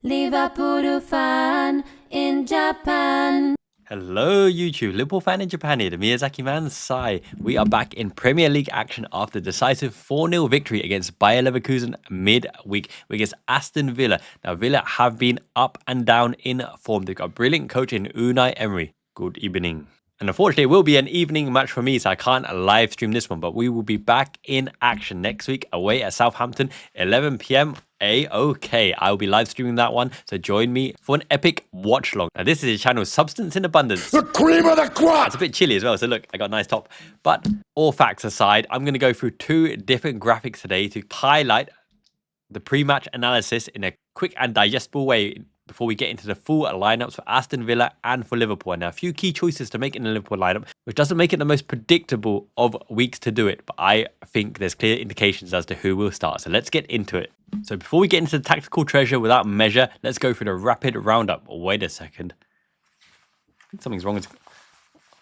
Liverpool fan in Japan. Hello YouTube, Liverpool fan in Japan here, the Miyazaki man Sai. We are back in Premier League action after the decisive 4-0 victory against Bayer Leverkusen midweek against Aston Villa. Now Villa have been up and down in form. They've got a brilliant coach in Unai Emery. Good evening. And unfortunately, it will be an evening match for me, so I can't live stream this one. But we will be back in action next week away at Southampton, 11 p.m. A-OK. I will be live streaming that one, so join me for an epic watch long. Now, this is a channel Substance in Abundance. The cream of the crop! It's a bit chilly as well, so look, I got a nice top. But all facts aside, I'm going to go through two different graphics today to highlight the pre-match analysis in a quick and digestible way before we get into the full lineups for Aston Villa and for Liverpool. Now, a few key choices to make in the Liverpool lineup, which doesn't make it the most predictable of weeks to do it, but I think there's clear indications as to who will start. So let's get into it. So before we get into the tactical treasure without measure, let's go through the rapid roundup. Wait a second. I think something's wrong with...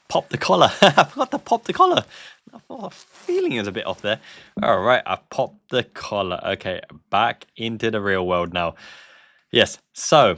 Pop the collar. I forgot to pop the collar. I thought the feeling is a bit off there. All right, I popped the collar. Okay, back into the real world now. Yes, so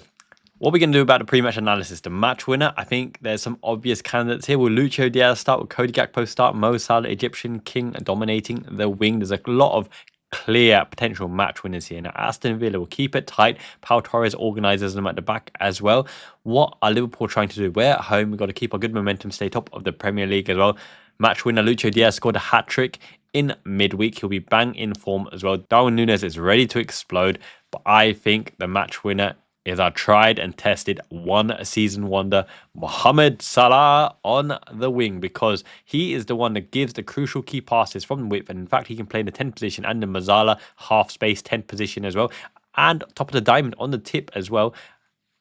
what we're going to do about the pre-match analysis, the match winner, I think there's some obvious candidates here. Will Lucio Diaz start? Will Cody Gakpo start? Mo Salah, Egyptian king, dominating the wing. There's a lot of clear potential match winners here. Now, Aston Villa will keep it tight. Pau Torres organises them at the back as well. What are Liverpool trying to do? We're at home. We've got to keep our good momentum, stay top of the Premier League as well. Match winner Lucio Diaz scored a hat-trick in midweek. He'll be bang in form as well. Darwin Núñez is ready to explode, but I think the match winner is our tried and tested one-season wonder, Mohamed Salah on the wing, because he is the one that gives the crucial key passes from the width, and in fact, he can play in the 10th position and the Mazzala half-space 10th position as well, and top of the diamond on the tip as well,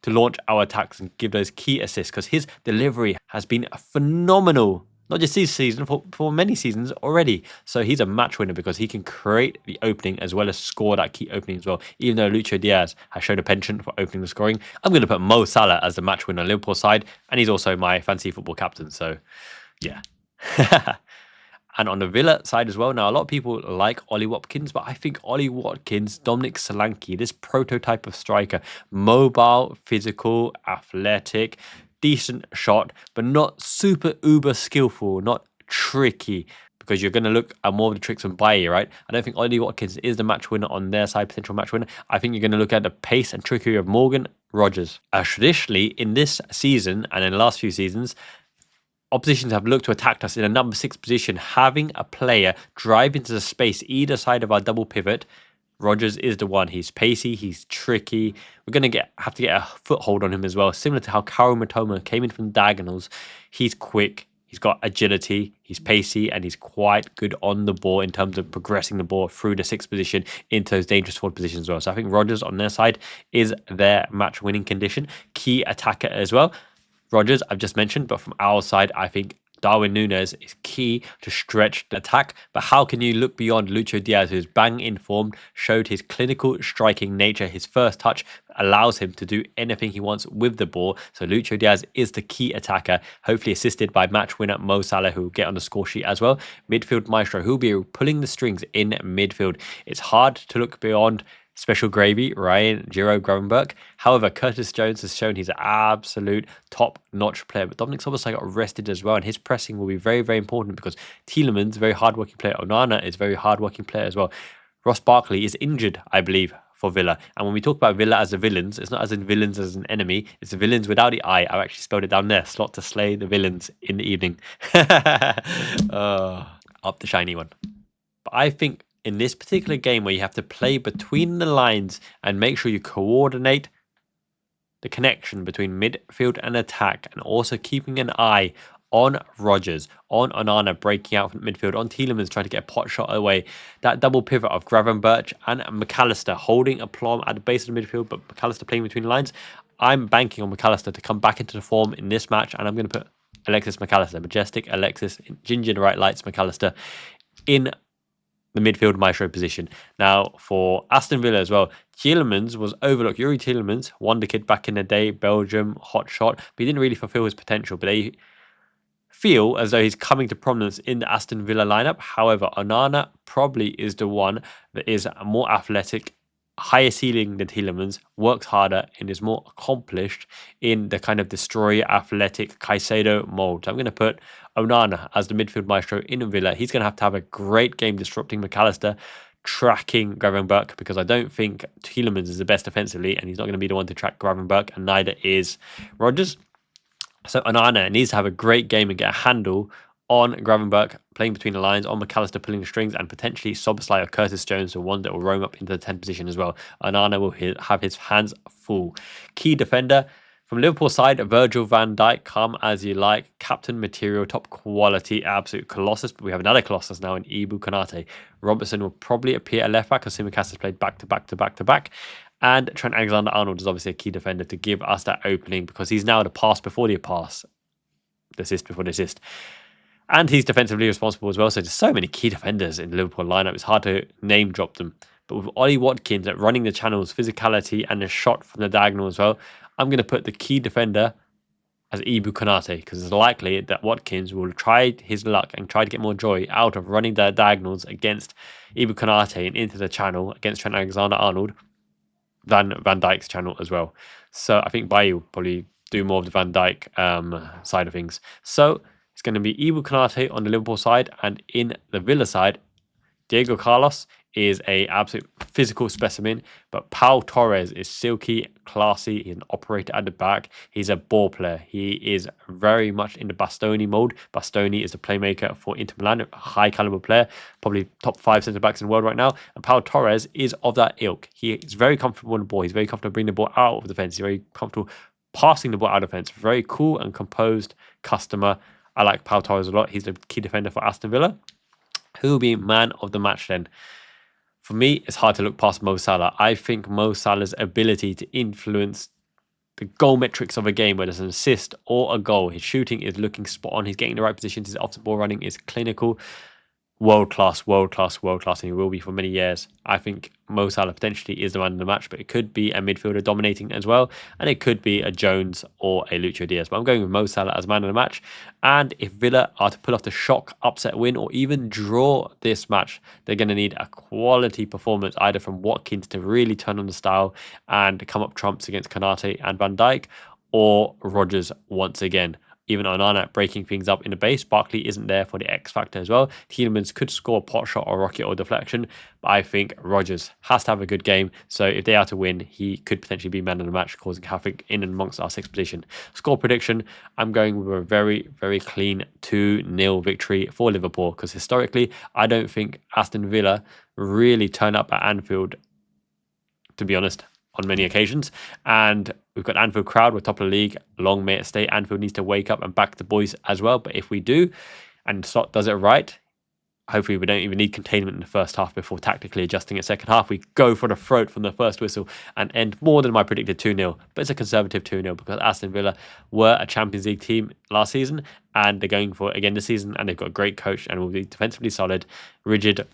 to launch our attacks and give those key assists, because his delivery has been phenomenal. Not just this season, for many seasons already. So he's a match winner because he can create the opening as well as score that key opening as well. Even though Lucio Diaz has shown a penchant for opening and scoring, I'm going to put Mo Salah as the match winner on Liverpool side. And he's also my fantasy football captain. So, yeah. And on the Villa side as well, now a lot of people like Ollie Watkins, but I think Ollie Watkins, Dominic Solanke, this prototype of striker, mobile, physical, athletic, decent shot, but not super uber skillful, not tricky, because you're going to look at more of the tricks on Bailly, right? I don't think Ollie Watkins is the match winner on their side, potential match winner. I think you're going to look at the pace and trickery of Morgan Rogers. Traditionally, in this season and in the last few seasons, oppositions have looked to attack us in a number 6 position, having a player drive into the space either side of our double pivot. Rogers is the one. He's pacey, he's tricky. We're going to have to get a foothold on him as well, similar to how Kaoru Mitoma came in from the diagonals. He's quick, he's got agility, he's pacey, and he's quite good on the ball in terms of progressing the ball through the 6th position into those dangerous forward positions as well. So I think Rogers on their side is their match-winning condition. Key attacker as well. Rogers, I've just mentioned, but from our side, I think Darwin Núñez is key to stretch the attack. But how can you look beyond Lucio Diaz, who's bang in form, showed his clinical striking nature. His first touch allows him to do anything he wants with the ball. So Lucio Diaz is the key attacker, hopefully assisted by match winner Mo Salah, who will get on the score sheet as well. Midfield maestro, who will be pulling the strings in midfield. It's hard to look beyond special gravy, Ryan Giro Gravenberch. However, Curtis Jones has shown he's an absolute top-notch player. But Dominic Szoboszlai got arrested as well, and his pressing will be very, very important because Tielemans, very hard-working player. Onana is a very hard-working player as well. Ross Barkley is injured, I believe, for Villa. And when we talk about Villa as the villains, it's not as in villains as an enemy. It's the villains without the I. I've actually spelled it down there. Slot to slay the villains in the evening. Up the shiny one. But I think in this particular game where you have to play between the lines and make sure you coordinate the connection between midfield and attack, and also keeping an eye on Rogers, on Onana breaking out from midfield, on Tielemans trying to get a pot shot away, that double pivot of Gravenberch and McAllister holding aplomb at the base of the midfield, but McAllister playing between the lines. I'm banking on McAllister to come back into the form in this match, and I'm going to put Alexis McAllister, majestic Alexis, ginger in the right lights McAllister, in the midfield maestro position. Now, for Aston Villa as well, Tielemans was overlooked. Yuri Tielemans, wonder kid back in the day, Belgium, hot shot, but he didn't really fulfill his potential. But they feel as though he's coming to prominence in the Aston Villa lineup. However, Onana probably is the one that is more athletic, higher ceiling than Tielemans, works harder, and is more accomplished in the kind of destroyer, athletic Caicedo mold. So I'm going to put Onana as the midfield maestro in Villa. He's going to have a great game disrupting McAllister, tracking Gravenberch, because I don't think Tielemans is the best defensively, and he's not going to be the one to track Gravenberch, and neither is Rodgers. So Onana needs to have a great game and get a handle on Gravenberch, playing between the lines, on McAllister pulling the strings, and potentially Szoboszlai or Curtis Jones, the one that will roam up into the 10th position as well. Onana will have his hands full. Key defender from Liverpool side, Virgil van Dijk, come as you like, captain material, top quality, absolute colossus. But we have another colossus now in Ibu Konate. Robertson will probably appear at left back, as Tsimikas has played back to back to back to back. And Trent Alexander-Arnold is obviously a key defender to give us that opening, because he's now the pass before the pass, the assist before the assist. And he's defensively responsible as well. So there's so many key defenders in the Liverpool lineup. It's hard to name drop them. But with Ollie Watkins at running the channels, physicality, and a shot from the diagonal as well, I'm going to put the key defender as Ibu Konate, because it's likely that Watkins will try his luck and try to get more joy out of running the diagonals against Ibu Konate and into the channel against Trent Alexander-Arnold than Van Dijk's channel as well. So I think Bailly will probably do more of the Van Dijk side of things. So it's going to be Ibu Konate on the Liverpool side, and in the Villa side, Diego Carlos is a absolute physical specimen, but Pau Torres is silky, classy. He's an operator at the back. He's a ball player. He is very much in the Bastoni mode. Bastoni is the playmaker for Inter Milan, a high caliber player, probably top 5 centre backs in the world right now. And Pau Torres is of that ilk. He is very comfortable on the ball. He's very comfortable bringing the ball out of the defence. He's very comfortable passing the ball out of the defence. Very cool and composed customer. I like Pau Torres a lot. He's the key defender for Aston Villa. Who will be man of the match then? For me, it's hard to look past Mo Salah. I think Mo Salah's ability to influence the goal metrics of a game, whether it's an assist or a goal, his shooting is looking spot on. He's getting the right positions. His off-the-ball running is clinical. World class, and he will be for many years. I think Mo Salah potentially is the man of the match, but it could be a midfielder dominating as well, and it could be a Jones or a Lucho Diaz. But I'm going with Mo Salah as man of the match. And if Villa are to pull off the shock upset win or even draw this match, they're going to need a quality performance either from Watkins to really turn on the style and come up trumps against Konate and Van Dijk, or Rodgers once again. Even Onana breaking things up in the base. Barkley isn't there for the X factor as well. Tielemans could score a pot shot or rocket or deflection, but I think Rodgers has to have a good game. So if they are to win, he could potentially be man of the match, causing havoc in and amongst our 6th position. Score prediction, I'm going with a very, very clean 2-0 victory for Liverpool, because historically, I don't think Aston Villa really turn up at Anfield, to be honest, on many occasions. And we've got Anfield crowd, we're top of the league, long may it stay. Anfield needs to wake up and back the boys as well. But if we do, and Slot does it right, hopefully we don't even need containment in the first half before tactically adjusting it second half. We go for the throat from the first whistle and end more than my predicted 2-0. But it's a conservative 2-0 because Aston Villa were a Champions League team last season, and they're going for it again this season, and they've got a great coach and will be defensively solid, rigid,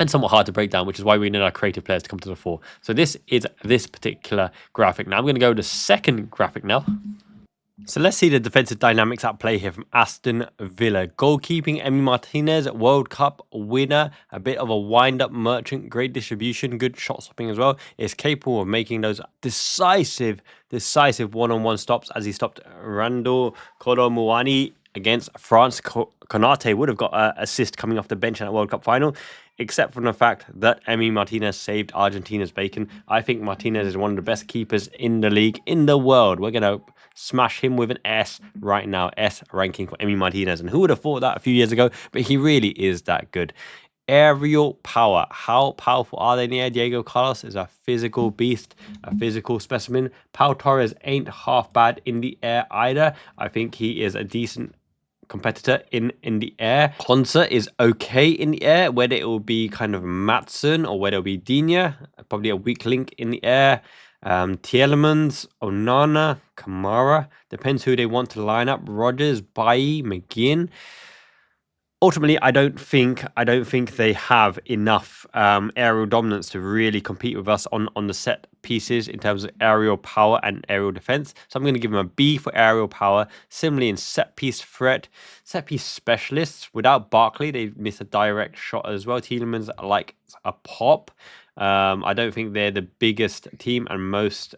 and somewhat hard to break down, which is why we need our creative players to come to the fore. So this is this particular graphic. Now I'm going to go to the second graphic now. So let's see the defensive dynamics at play here from Aston Villa. Goalkeeping, Emi Martinez, World Cup winner, a bit of a wind-up merchant, great distribution, good shot stopping as well. Is capable of making those decisive one-on-one stops, as he stopped Randall Kolomuani against France. Konate would have got an assist coming off the bench in that World Cup final, except for the fact that Emi Martinez saved Argentina's bacon. I think Martinez is one of the best keepers in the league, in the world. We're going to smash him with an S right now. S ranking for Emi Martinez. And who would have thought that a few years ago? But he really is that good. Aerial power. How powerful are they in the air? Diego Carlos is a physical beast, a physical specimen. Pau Torres ain't half bad in the air either. I think he is a decent competitor in the air. Konsa is okay in the air, whether it will be kind of Matson or whether it will be Digne, probably a weak link in the air. Tielemans, Onana, Kamara, depends who they want to line up. Rodgers, Bailly, McGinn. Ultimately, I don't think they have enough aerial dominance to really compete with us on the set pieces in terms of aerial power and aerial defense. So I'm going to give them a B for aerial power. Similarly, in set piece threat, set piece specialists, without Barkley, they miss a direct shot as well. Tielemans like a pop. I don't think they're the biggest team and most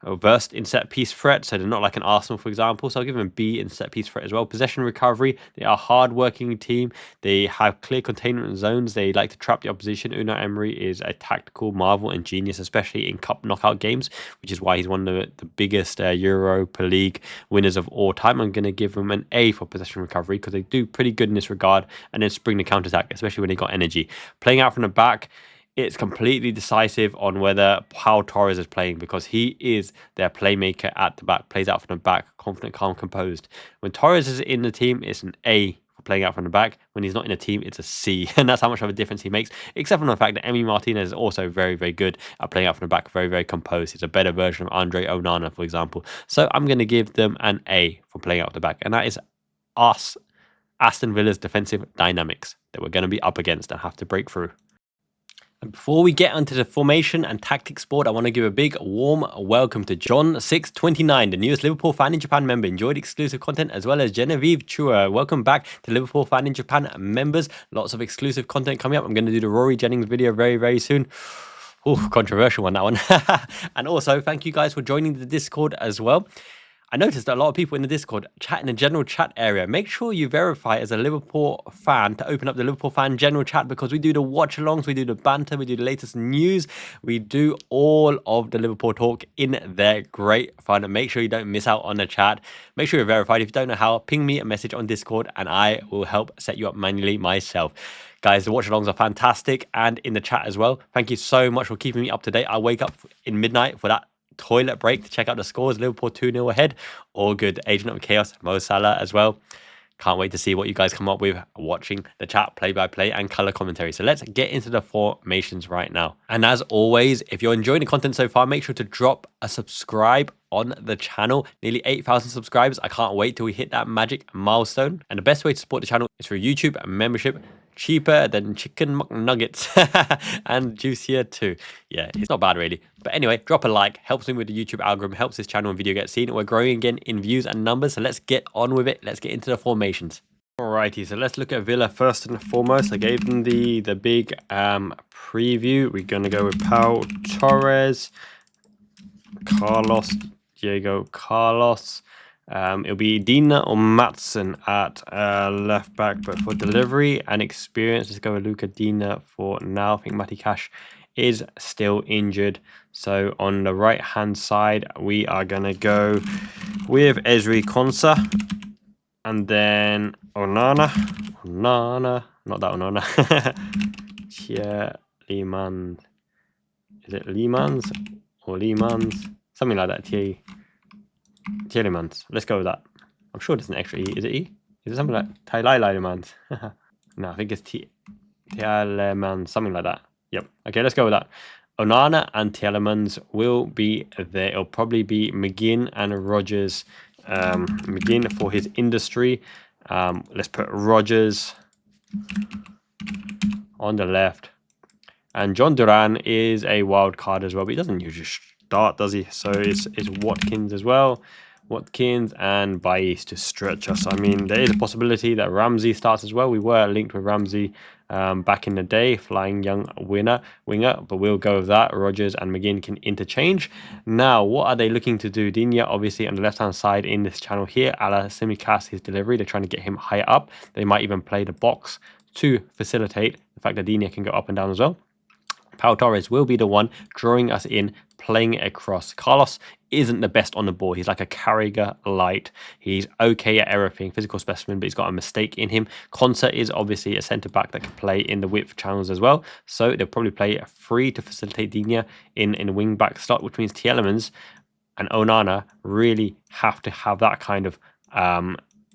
versed in set piece threat, so they're not like an Arsenal, for example. So I'll give them a B in set piece threat as well. Possession recovery, they are a hard-working team. They have clear containment zones. They like to trap the opposition. Unai Emery is a tactical marvel and genius, especially in cup knockout games, which is why he's one of the biggest Europa League winners of all time. I'm going to give them an A for possession recovery because they do pretty good in this regard, and then spring the counter-attack, especially when they got energy. Playing out from the back, it's completely decisive on whether Pau Torres is playing, because he is their playmaker at the back, plays out from the back, confident, calm, composed. When Torres is in the team, it's an A for playing out from the back. When he's not in the team, it's a C. And that's how much of a difference he makes, except for the fact that Emi Martinez is also very, very good at playing out from the back, very, very composed. He's a better version of Andre Onana, for example. So I'm going to give them an A for playing out the back. And that is Aston Villa's defensive dynamics that we're going to be up against and have to break through. And before we get onto the formation and tactics board, I want to give a big warm welcome to John629, the newest Liverpool Fan in Japan member. Enjoyed exclusive content, as well as Genevieve Chua. Welcome back to Liverpool Fan in Japan members. Lots of exclusive content coming up. I'm going to do the Rory Jennings video very, very soon. Ooh, controversial one, that one. And also, thank you guys for joining the Discord as well. I noticed that a lot of people in the Discord chat in the general chat area. Make sure you verify as a Liverpool fan to open up the Liverpool fan general chat, because we do the watch-alongs, we do the banter, we do the latest news, we do all of the Liverpool talk in there. Great fun. And make sure you don't miss out on the chat. Make sure you're verified. If you don't know how, ping me a message on Discord and I will help set you up manually myself. Guys, the watch-alongs are fantastic, and in the chat as well. Thank you so much for keeping me up to date. I wake up in midnight for that toilet break to check out the scores. Liverpool 2-0 ahead. All good. Agent of Chaos, Mo Salah as well. Can't wait to see what you guys come up with watching the chat, play-by-play and color commentary. So let's get into the formations right now. And as always, if you're enjoying the content so far, make sure to drop a subscribe on the channel. Nearly 8,000 subscribers. I can't wait till we hit that magic milestone. And the best way to support the channel is through YouTube membership. Cheaper than chicken McNuggets and juicier too. Yeah, it's not bad really. But anyway, drop a like, helps me with the YouTube algorithm, helps this channel and video get seen. We're growing again in views and numbers, so let's get on with it. Let's get into the formations. Alrighty, so let's look at Villa first and foremost. I gave them the big preview. We're going to go with Pau Torres, Diego Carlos. It'll be Dina or Matson at left back, but for delivery and experience, let's go with Luca Dina for now. I think Matty Cash is still injured. So on the right hand side, we are going to go with Ezri Konsa, and then Onana, not that Onana, Liman, is it Limans or Limans? Something like that, Tielemans. Let's go with that. I'm sure there's an extra E. Is it E? Is it something like Tielemans? No, I think it's Tielemans, something like that. Yep. Okay, let's go with that. Onana and Tielemans will be there. It'll probably be McGinn and Rodgers. McGinn for his industry. Let's put Rodgers on the left. And John Duran is a wild card as well, but he doesn't usually start, does he? So it's Watkins as well. Watkins and Baez to stretch us. I mean, there is a possibility that Ramsey starts as well. We were linked with Ramsey back in the day, flying young winger, but we'll go with that. Rodgers and McGinn can interchange. Now, what are they looking to do? Dinya, obviously, on the left-hand side in this channel here, a la Simicast, his delivery. They're trying to get him higher up. They might even play the box to facilitate the fact that Dinya can go up and down as well. Pau Torres will be the one drawing us in, playing it across. Carlos isn't the best on the ball. He's like a Carragher light. He's okay at everything, physical specimen, but he's got a mistake in him. Konsa is obviously a centre-back that can play in the width channels as well. So they'll probably play free to facilitate Dinya in a wing-back slot, which means Tielemans and Onana really have to have that kind of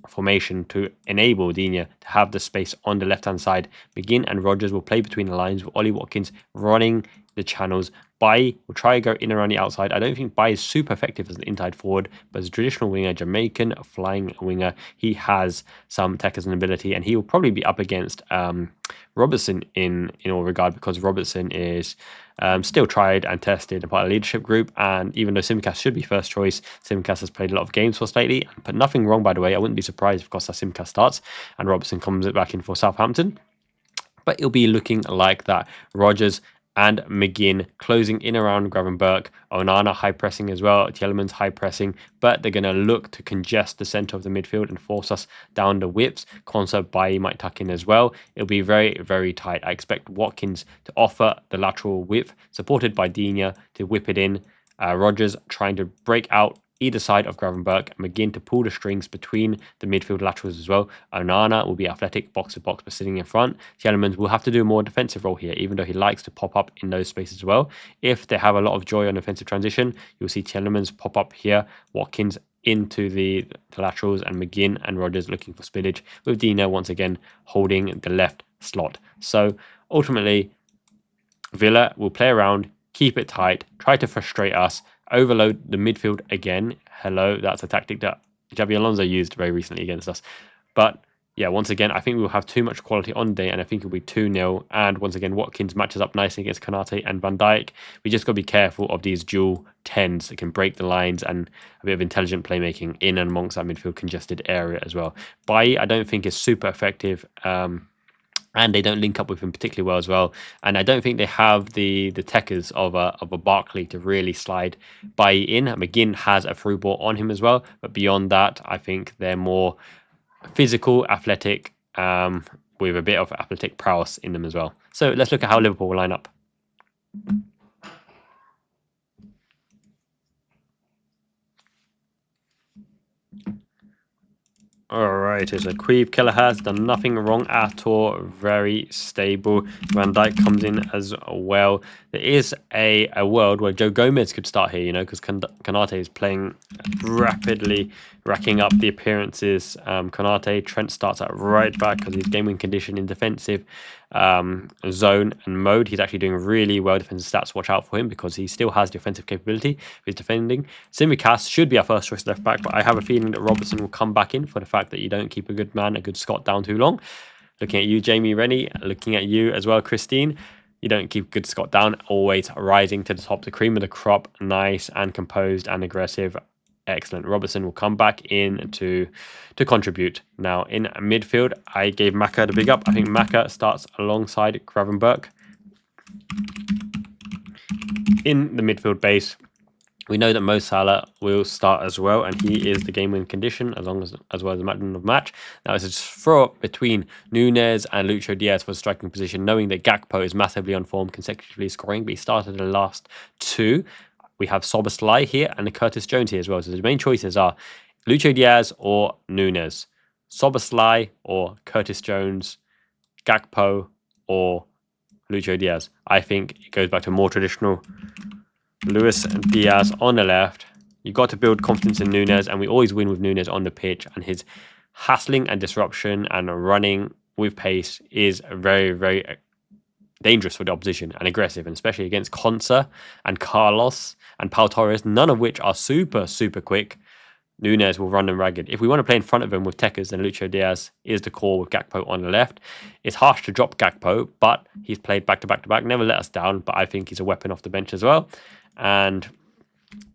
formation to enable Dinya to have the space on the left hand side. McGinn and Rodgers will play between the lines with Ollie Watkins running the channels. Bai will try to go in around the outside. I don't think Bai is super effective as an inside forward, but as a traditional winger, Jamaican flying winger, he has some tech as an ability, and he will probably be up against Robertson in all regard, because Robertson is still tried and tested and part of the leadership group. And even though Simcast should be first choice, Simcast has played a lot of games for us lately, but nothing wrong, by the way. I wouldn't be surprised if Costa Simcast starts and Robertson comes back in for Southampton. But it'll be looking like that. Rodgers and McGinn closing in around Gravenberch. Onana high pressing as well. Tielemans high pressing, but they're going to look to congest the centre of the midfield and force us down the widths. Konsa Bailly might tuck in as well. It'll be very, very tight. I expect Watkins to offer the lateral width, supported by Diaz to whip it in. Rodgers trying to break out either side of Gravenberch and begin to pull the strings between the midfield laterals as well. Onana will be athletic, box to box, but sitting in front. Tielemans will have to do a more defensive role here, even though he likes to pop up in those spaces as well. If they have a lot of joy on offensive transition, you'll see Tielemans pop up here, Watkins into the laterals, and McGinn and Rodgers looking for spillage, with Dino once again holding the left slot. So ultimately, Villa will play around, keep it tight, try to frustrate us, overload the midfield again. Hello, that's a tactic that Xabi Alonso used very recently against us. But yeah, once again, I think we'll have too much quality on the day, and I think it'll be 2-0. And once again, Watkins matches up nicely against Konate and Van Dijk. We just got to be careful of these dual 10s that can break the lines, and a bit of intelligent playmaking in and amongst that midfield congested area as well. Bailly, I don't think is super effective. And they don't link up with him particularly well as well. And I don't think they have the techers of a Barkley to really slide Bailly in. McGinn has a through ball on him as well. But beyond that, I think they're more physical, athletic, with a bit of athletic prowess in them as well. So let's look at how Liverpool will line up. Alright, so Queeve Killer has done nothing wrong at all. Very stable. Van Dijk comes in as well. There is a world where Joe Gomez could start here, you know, because Konate is playing rapidly, racking up the appearances. Konate, Trent starts at right back because he's gaming condition in defensive zone and mode. He's actually doing really well defensive stats. Watch out for him because he still has defensive capability. He's defending. Tsimikas should be our first choice left back, but I have a feeling that Robertson will come back in for the fact that you don't keep a good man, a good Scott down too long. Looking at you, Jamie Rennie. Looking at you as well, Christine. You don't keep good Scott down, always rising to the top, the cream of the crop, nice and composed and aggressive. Excellent. Robertson will come back in to contribute. Now, in midfield, I gave Maka the big up. I think Maka starts alongside Gravenberch. In the midfield base, we know that Mo Salah will start as well, and he is the game-win condition as well as the man of the match. Now, it's a throw up between Nunez and Lucho Diaz for the striking position, knowing that Gakpo is massively on form, consecutively scoring, but he started the last two. We have Szoboszlai here and Curtis Jones here as well. So the main choices are Lucho Diaz or Nunez, Szoboszlai or Curtis Jones, Gakpo or Lucho Diaz. I think it goes back to more traditional Luis Diaz on the left. You've got to build confidence in Nunez, and we always win with Nunez on the pitch, and his hassling and disruption and running with pace is very, very dangerous for the opposition and aggressive, and especially against Konsa and Carlos and Pau Torres, none of which are super, super quick. Nunez will run them ragged. If we want to play in front of him with Tekers, then Lucho Diaz is the call with Gakpo on the left. It's harsh to drop Gakpo, but he's played back to back to back, never let us down, but I think he's a weapon off the bench as well. And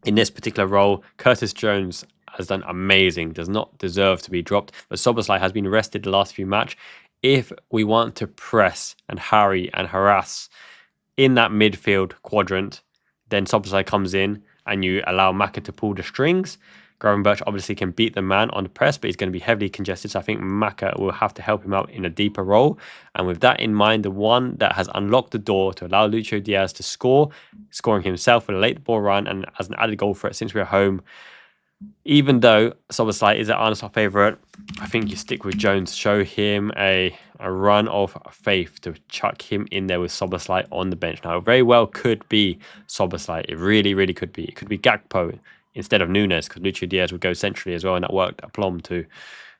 in this particular role, Curtis Jones has done amazing, does not deserve to be dropped, but Szoboszlai has been rested the last few matches. If we want to press and harry and harass in that midfield quadrant, then Szoboszlai comes in and you allow Maka to pull the strings. Gravenberch obviously can beat the man on the press, but he's going to be heavily congested. So I think Maka will have to help him out in a deeper role. And with that in mind, the one that has unlocked the door to allow Lucho Diaz to score, scoring himself with a late ball run and as an added goal threat since we're home. Even though Szoboszlai is our favourite, I think you stick with Jones. Show him a run of faith to chuck him in there with Szoboszlai on the bench. Now, it very well could be Szoboszlai. It really, really could be. It could be Gakpo instead of Nunez, because Lucho Diaz would go centrally as well, and that worked aplomb to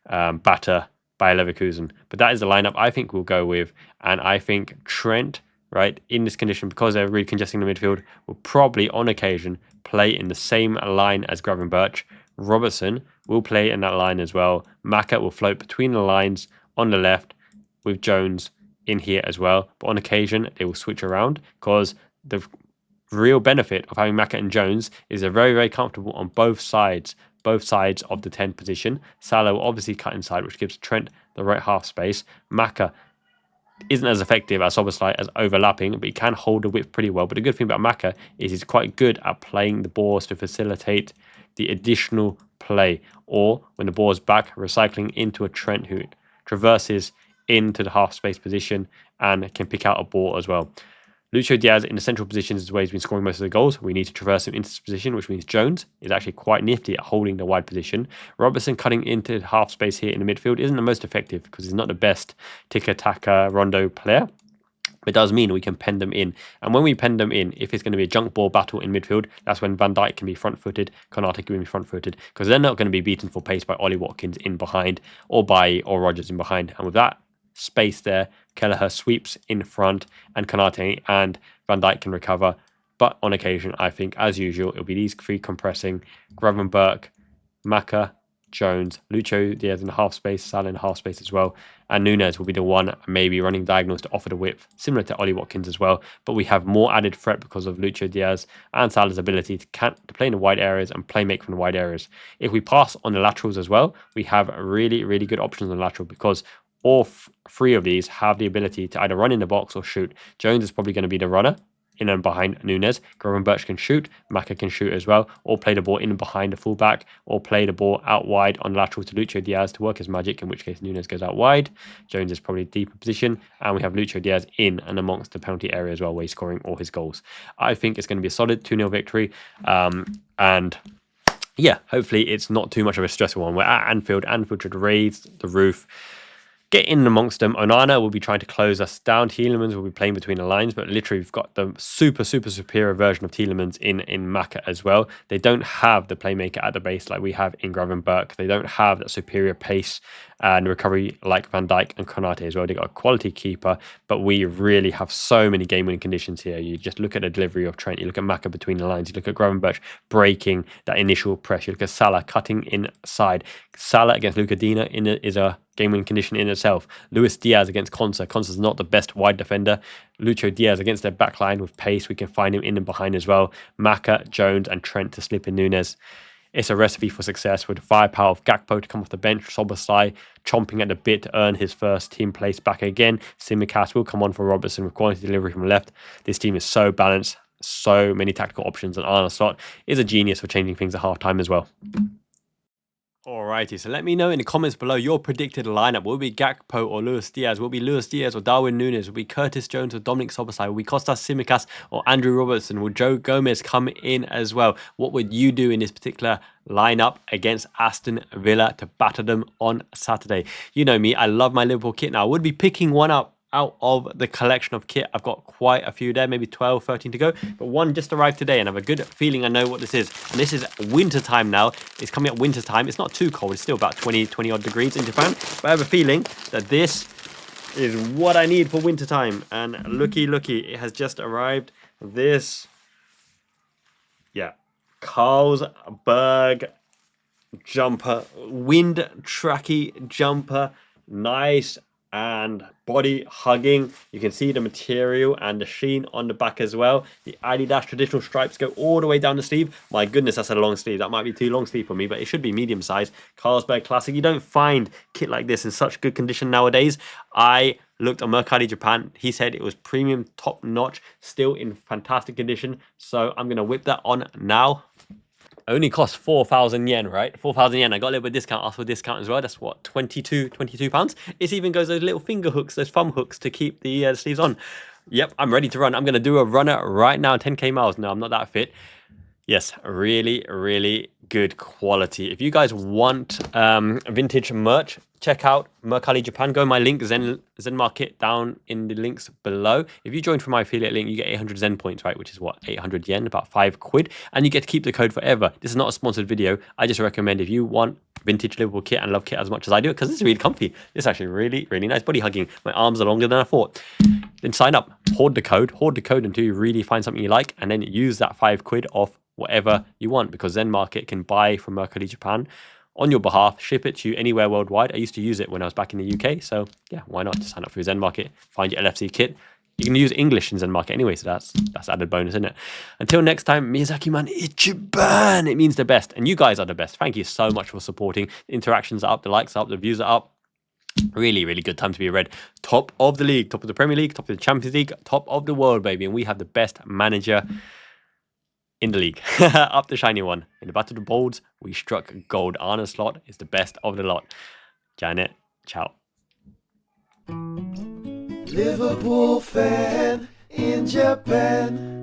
batter Bayer Leverkusen. But that is the lineup I think we'll go with, and I think Trent, right, in this condition, because they're really congesting the midfield, will probably, on occasion, play in the same line as Gravenberch. Robertson will play in that line as well. Maka will float between the lines on the left with Jones in here as well. But on occasion, they will switch around, because the real benefit of having Maka and Jones is they're very, very comfortable on both sides of the 10 position. Salah will obviously cut inside, which gives Trent the right half space. Maka isn't as effective as Soboslai as overlapping, but he can hold the width pretty well. But the good thing about Maka is he's quite good at playing the balls to facilitate the additional play, or when the ball is back, recycling into a Trent who traverses into the half space position and can pick out a ball as well. Lucho Diaz in the central positions is where he's been scoring most of the goals. We need to traverse him into this position, which means Jones is actually quite nifty at holding the wide position. Robertson cutting into half space here in the midfield isn't the most effective because he's not the best tiki-taka rondo player. It does mean we can pen them in. And when we pen them in, if it's going to be a junk ball battle in midfield, that's when Van Dijk can be front-footed, Konate can be front-footed, because they're not going to be beaten for pace by Ollie Watkins in behind or by Rodgers in behind. And with that space there, Kelleher sweeps in front and Konate and Van Dijk can recover. But on occasion, I think, as usual, it'll be these three compressing: Gravenberch, Maka, Jones, Lucho Diaz in the half space, Salah in the half space as well, and Nunez will be the one maybe running diagonals to offer the width, similar to Ollie Watkins as well. But we have more added threat because of Lucho Diaz and Salah's ability to play in the wide areas and play make from the wide areas. If we pass on the laterals as well, we have really, really good options on the lateral because all three of these have the ability to either run in the box or shoot. Jones is probably going to be the runner in and behind Nunez. Gravenberch can shoot, Maka can shoot as well, or play the ball in and behind the fullback, or play the ball out wide on lateral to Lucho Diaz to work his magic, in which case Nunez goes out wide. Jones is probably deeper position, and we have Lucho Diaz in and amongst the penalty area as well, where he's scoring all his goals. I think it's going to be a solid 2-0 victory, and yeah, hopefully it's not too much of a stressful one. We're at Anfield. Anfield should raise the roof, get in amongst them. Onana will be trying to close us down. Tielemans will be playing between the lines, but literally we've got the super superior version of Tielemans in Maka as well. They don't have the playmaker at the base like we have in Gravenberch. They don't have that superior pace and recovery like Van Dijk and Konate as well. They've got a quality keeper, but we really have so many game-winning conditions here. You just look at the delivery of Trent, you look at Maka between the lines, you look at Gravenberch breaking that initial press, you look at Salah cutting inside. Salah against Luca Dina is a game-winning condition in itself. Luis Diaz against Konsa. Konsa's not the best wide defender. Lucho Diaz against their backline with pace. We can find him in and behind as well. Maka, Jones and Trent to slip in Nunez. It's a recipe for success with the firepower of Gakpo to come off the bench. Soboslai chomping at the bit to earn his first team place back again. Tsimikas will come on for Robertson with quality delivery from the left. This team is so balanced, so many tactical options, and Arne Slot is a genius for changing things at half-time as well. Alrighty, so let me know in the comments below your predicted lineup. Will it be Gakpo or Luis Diaz? Will it be Luis Diaz or Darwin Núñez? Will it be Curtis Jones or Dominic Soboslai? Will it be Kostas Tsimikas or Andrew Robertson? Will Joe Gomez come in as well? What would you do in this particular lineup against Aston Villa to batter them on Saturday? You know me, I love my Liverpool kit. Now, I would be picking one up out of the collection of kit. I've got quite a few there, maybe 12, 13 to go, but one just arrived today and I have a good feeling I know what this is. And this is winter time now. It's coming up winter time. It's not too cold. It's still about 20 odd degrees in Japan, but I have a feeling that this is what I need for winter time. And looky, it has just arrived. This, yeah, Carlsberg jumper, wind tracky jumper, nice and body hugging. You can see the material and the sheen on the back as well. The Adidas traditional stripes go all the way down the sleeve. My goodness, that's a long sleeve. That might be too long sleeve for me, but it should be medium size. Carlsberg Classic. You don't find kit like this in such good condition nowadays. I looked on Mercari Japan. He said it was premium, top notch, still in fantastic condition. So I'm going to whip that on now. Only cost 4,000 yen, right? 4,000 yen. I got a little bit of discount, asked for a discount as well. That's what, 22 pounds. It even goes those little finger hooks, those thumb hooks to keep the sleeves on. Yep, I'm ready to run. I'm going to do a runner right now, 10k miles. No, I'm not that fit. Yes, really good quality. If you guys want vintage merch, check out Mercari Japan. Go my link, Zen Market, down in the links below. If you join from my affiliate link, you get 800 Zen points, right? Which is what, 800 yen, about £5. And you get to keep the code forever. This is not a sponsored video. I just recommend if you want vintage Liverpool kit and love kit as much as I do, because it's really comfy. It's actually really nice. Body hugging. My arms are longer than I thought. Then sign up. Hoard the code until you really find something you like, and then use that £5 off whatever you want, because Zen Market can buy from Mercari Japan on your behalf, ship it to you anywhere worldwide. I used to use it when I was back in the UK, so yeah, why not just sign up for Zen Market, find your LFC kit. You can use English in Zen Market anyway, so that's added bonus, isn't it? Until next time, Miyazaki-man, Ichiban! It means the best, and you guys are the best. Thank you so much for supporting. The interactions are up, the likes are up, the views are up. Really, really good time to be a Red. Top of the league, top of the Premier League, top of the Champions League, top of the world, baby. And we have the best manager in the league. Up the shiny one. In the battle of the bolds, we struck gold. Arne Slot is the best of the lot. Janet, ciao. Liverpool fan in Japan.